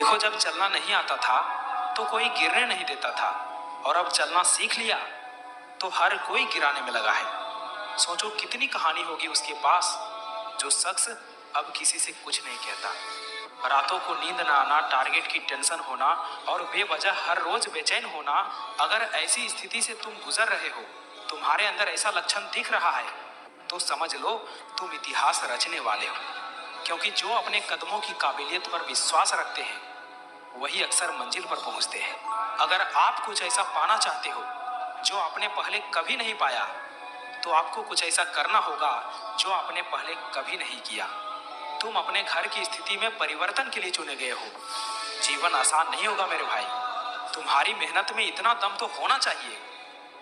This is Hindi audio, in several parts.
देखो, जब चलना नहीं आता था तो कोई गिरने नहीं देता था, और अब चलना सीख लिया तो हर कोई गिराने में लगा है। सोचो कितनी कहानी होगी उसके पास, जो शख्स अब किसी से कुछ नहीं कहता। रातों को नींद ना आना, टारगेट की टेंशन होना और बेवजह हर रोज बेचैन होना। अगर ऐसी स्थिति से तुम गुजर रहे हो, तुम्हारे अंदर ऐसा लक्षण दिख रहा है, तो समझ लो तुम इतिहास रचने वाले हो। क्योंकि जो अपने कदमों की काबिलियत पर विश्वास रखते हैं वही अक्सर मंजिल पर पहुंचते हैं। अगर आप कुछ ऐसा पाना चाहते हो जो आपने पहले कभी नहीं पाया, तो आपको कुछ ऐसा करना होगा जो आपने पहले कभी नहीं किया। तुम अपने घर की स्थिति में परिवर्तन के लिए चुने गए हो। जीवन आसान नहीं होगा मेरे भाई। तुम्हारी मेहनत में इतना दम तो होना चाहिए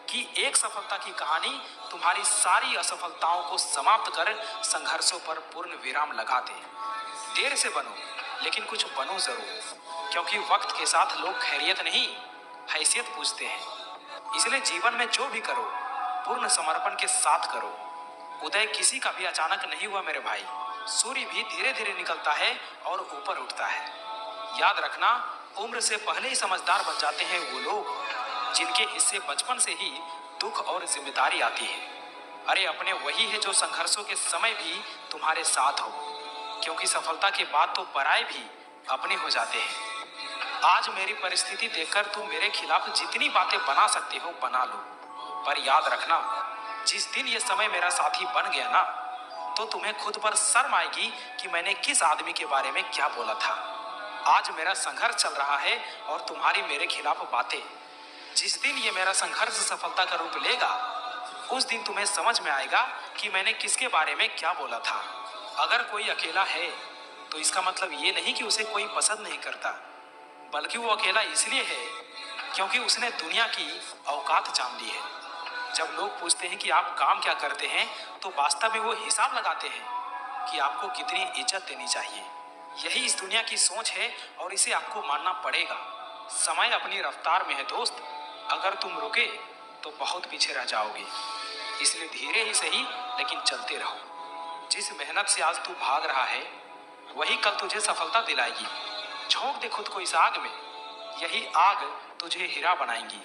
कि एक सफलता की कहानी तुम्हारी सारी असफलताओं को समाप्त कर संघर्षों पर पूर्ण विराम लगा दे। देर से बनो, लेकिन कुछ बनो जरूर, क्योंकि वक्त के साथ लोग खैरियत नहीं, हैसियत पूछते हैं। इसलिए जीवन में जो भी करो, पूर्ण समर्पण के साथ करो। उदय किसी का भी अचानक नहीं हुआ मेरे भाई। सूर्य भी धीरे धीरे निकलता है और ऊपर उठता है। याद रखना, उम्र से पहले ही समझदार बन जाते हैं वो लोग जिनके हिस्से बचपन से ही दुख और जिम्मेदारी आती है। अरे अपने वही है जो संघर्षों के समय भी तुम्हारे साथ हो, क्योंकि सफलता के बाद तो पराये भी अपने हो जाते हैं। आज मेरी परिस्थिति देखकर तुम मेरे खिलाफ जितनी बातें बना सकते हो बना लो, पर याद रखना, जिस दिन ये समय मेरा साथी बन गया ना, तो तुम्हें खुद पर शर्म आएगी कि मैंने किस आदमी के बारे में क्या बोला था। आज मेरा संघर्ष चल रहा है और तुम्हारी मेरे खिलाफ बातें। जिस दिन ये मेरा संघर्ष सफलता का रूप लेगा, उस दिन तुम्हें समझ में आएगा कि मैंने किसके बारे में क्या बोला था। अगर कोई अकेला है तो इसका मतलब ये नहीं कि उसे कोई पसंद नहीं करता, बल्कि वो अकेला इसलिए है क्योंकि उसने दुनिया की औकात जान ली है। जब लोग पूछते हैं कि आप काम क्या करते हैं, तो वास्तव में वो हिसाब लगाते हैं कि आपको कितनी इज्जत देनी चाहिए। यही इस दुनिया की सोच है और इसे आपको मानना पड़ेगा। समय अपनी रफ्तार में है दोस्त, अगर तुम रुके तो बहुत पीछे रह जाओगे। इसलिए धीरे ही सही लेकिन चलते रहो। जिस मेहनत से आज तू भाग रहा है वही कल तुझे सफलता दिलाएगी। झोंक दे खुद को इस आग में, यही आग तुझे हीरा बनाएंगी।